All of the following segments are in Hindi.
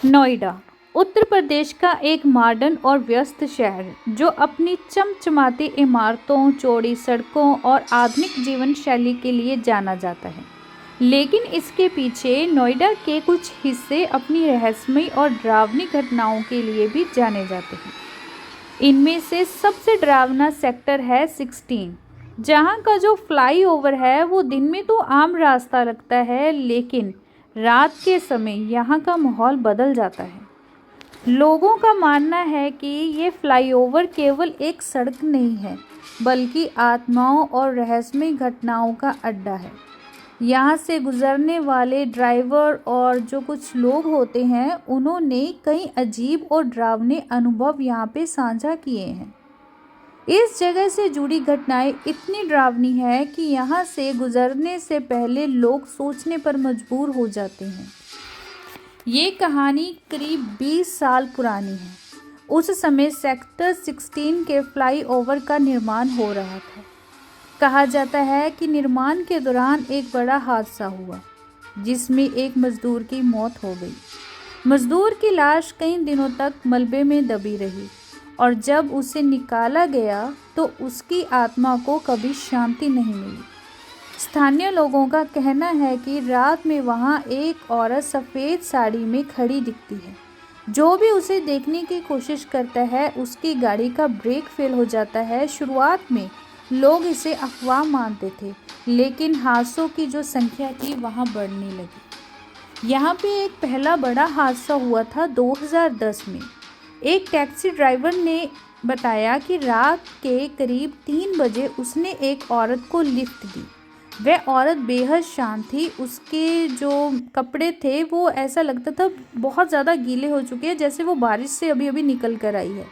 नोएडा उत्तर प्रदेश का एक मॉडर्न और व्यस्त शहर जो अपनी चमचमाती इमारतों, चौड़ी सड़कों और आधुनिक जीवन शैली के लिए जाना जाता है। लेकिन इसके पीछे नोएडा के कुछ हिस्से अपनी रहस्यमयी और डरावनी घटनाओं के लिए भी जाने जाते हैं। इनमें से सबसे डरावना सेक्टर है 16, जहां का जो फ्लाईओवर है वो दिन में तो आम रास्ता लगता है, लेकिन रात के समय यहाँ का माहौल बदल जाता है। लोगों का मानना है कि ये फ्लाईओवर केवल एक सड़क नहीं है, बल्कि आत्माओं और रहस्यमयी घटनाओं का अड्डा है। यहाँ से गुजरने वाले ड्राइवर और जो कुछ लोग होते हैं, उन्होंने कई अजीब और डरावने अनुभव यहाँ पे साझा किए हैं। इस जगह से जुड़ी घटनाएं इतनी डरावनी है कि यहाँ से गुजरने से पहले लोग सोचने पर मजबूर हो जाते हैं। ये कहानी करीब 20 साल पुरानी है। उस समय सेक्टर 16 के फ्लाईओवर का निर्माण हो रहा था। कहा जाता है कि निर्माण के दौरान एक बड़ा हादसा हुआ, जिसमें एक मजदूर की मौत हो गई। मजदूर की लाश कई दिनों तक मलबे में दबी रही और जब उसे निकाला गया तो उसकी आत्मा को कभी शांति नहीं मिली। स्थानीय लोगों का कहना है कि रात में वहां एक औरत सफ़ेद साड़ी में खड़ी दिखती है। जो भी उसे देखने की कोशिश करता है, उसकी गाड़ी का ब्रेक फेल हो जाता है। शुरुआत में लोग इसे अफवाह मानते थे, लेकिन हादसों की जो संख्या थी वहां बढ़ने लगी। यहाँ पे एक पहला बड़ा हादसा हुआ था 2010 में। एक टैक्सी ड्राइवर ने बताया कि रात के करीब 3 बजे उसने एक औरत को लिफ्ट दी। वह औरत बेहद शांत थी। उसके जो कपड़े थे वो ऐसा लगता था बहुत ज़्यादा गीले हो चुके हैं, जैसे वो बारिश से अभी अभी निकल कर आई है।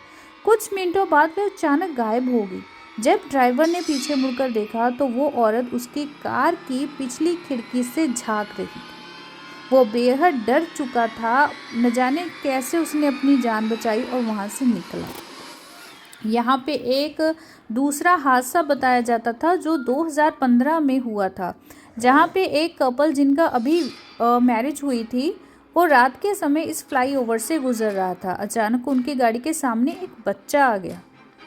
कुछ मिनटों बाद वह अचानक गायब हो गई। जब ड्राइवर ने पीछे मुड़कर देखा तो वो औरत उसकी कार की पिछली खिड़की से झांक रही थी। वो बेहद डर चुका था। न जाने कैसे उसने अपनी जान बचाई और वहाँ से निकला। यहाँ पे एक दूसरा हादसा बताया जाता था जो 2015 में हुआ था, जहाँ पे एक कपल जिनका अभी मैरिज हुई थी, वो रात के समय इस फ्लाईओवर से गुजर रहा था। अचानक उनकी गाड़ी के सामने एक बच्चा आ गया।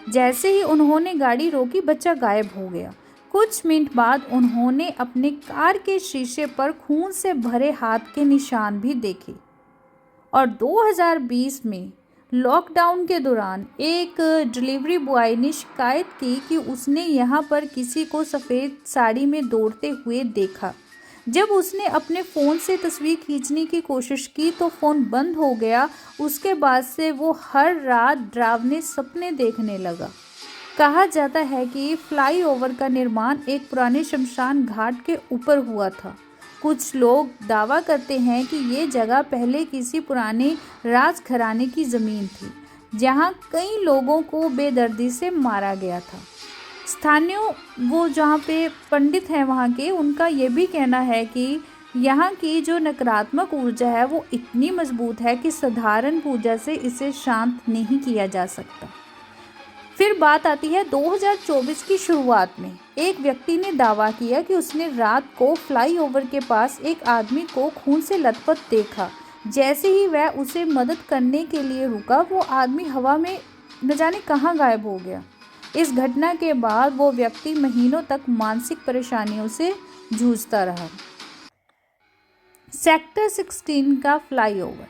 जैसे ही उन्होंने गाड़ी रोकी, बच्चा गायब हो गया। कुछ मिनट बाद उन्होंने अपने कार के शीशे पर खून से भरे हाथ के निशान भी देखे। और 2020 में लॉकडाउन के दौरान एक डिलीवरी बॉय ने शिकायत की कि उसने यहाँ पर किसी को सफ़ेद साड़ी में दौड़ते हुए देखा। जब उसने अपने फ़ोन से तस्वीर खींचने की कोशिश की तो फ़ोन बंद हो गया। उसके बाद से वो हर रात डरावने सपने देखने लगा। कहा जाता है कि फ्लाईओवर का निर्माण एक पुराने शमशान घाट के ऊपर हुआ था। कुछ लोग दावा करते हैं कि ये जगह पहले किसी पुराने राजघराने की ज़मीन थी, जहाँ कई लोगों को बेदर्दी से मारा गया था। स्थानीय वो जहाँ पे पंडित हैं वहाँ के, उनका ये भी कहना है कि यहाँ की जो नकारात्मक ऊर्जा है वो इतनी मजबूत है कि साधारण पूजा से इसे शांत नहीं किया जा सकता। फिर बात आती है 2024 की शुरुआत में। एक व्यक्ति ने दावा किया कि उसने रात को फ्लाईओवर के पास एक आदमी को खून से लथपथ देखा। जैसे ही वह उसे मदद करने के लिए रुका, वो आदमी हवा में न जाने कहाँ गायब हो गया। इस घटना के बाद वो व्यक्ति महीनों तक मानसिक परेशानियों से जूझता रहा। सेक्टर 16 का फ्लाईओवर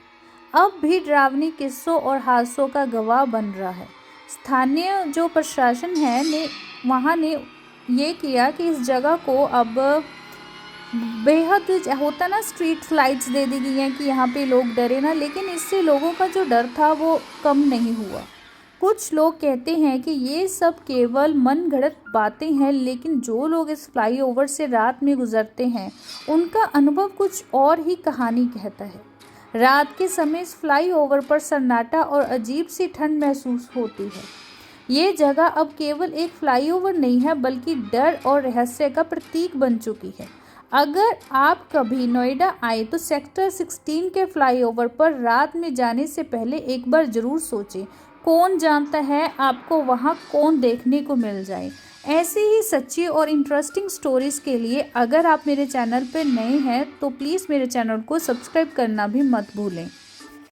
अब भी डरावनी किस्सों और हादसों का गवाह बन रहा है। स्थानीय जो प्रशासन है वहाँ ने ये किया कि इस जगह को अब बेहद होता ना, स्ट्रीट लाइट्स दे दी गई हैं कि यहाँ पे लोग डरे ना, लेकिन इससे लोगों का जो डर था वो कम नहीं हुआ। कुछ लोग कहते हैं कि ये सब केवल मनगढ़ंत बातें हैं, लेकिन जो लोग इस फ्लाईओवर से रात में गुजरते हैं उनका अनुभव कुछ और ही कहानी कहता है। रात के समय इस फ्लाईओवर पर सन्नाटा और अजीब सी ठंड महसूस होती है। ये जगह अब केवल एक फ्लाईओवर नहीं है, बल्कि डर और रहस्य का प्रतीक बन चुकी है। अगर आप कभी नोएडा आए तो सेक्टर 16 के फ्लाईओवर पर रात में जाने से पहले एक बार ज़रूर सोचें। कौन जानता है आपको वहाँ कौन देखने को मिल जाए। ऐसी ही सच्ची और इंटरेस्टिंग स्टोरीज़ के लिए अगर आप मेरे चैनल पर नए हैं तो प्लीज़ मेरे चैनल को सब्सक्राइब करना भी मत भूलें।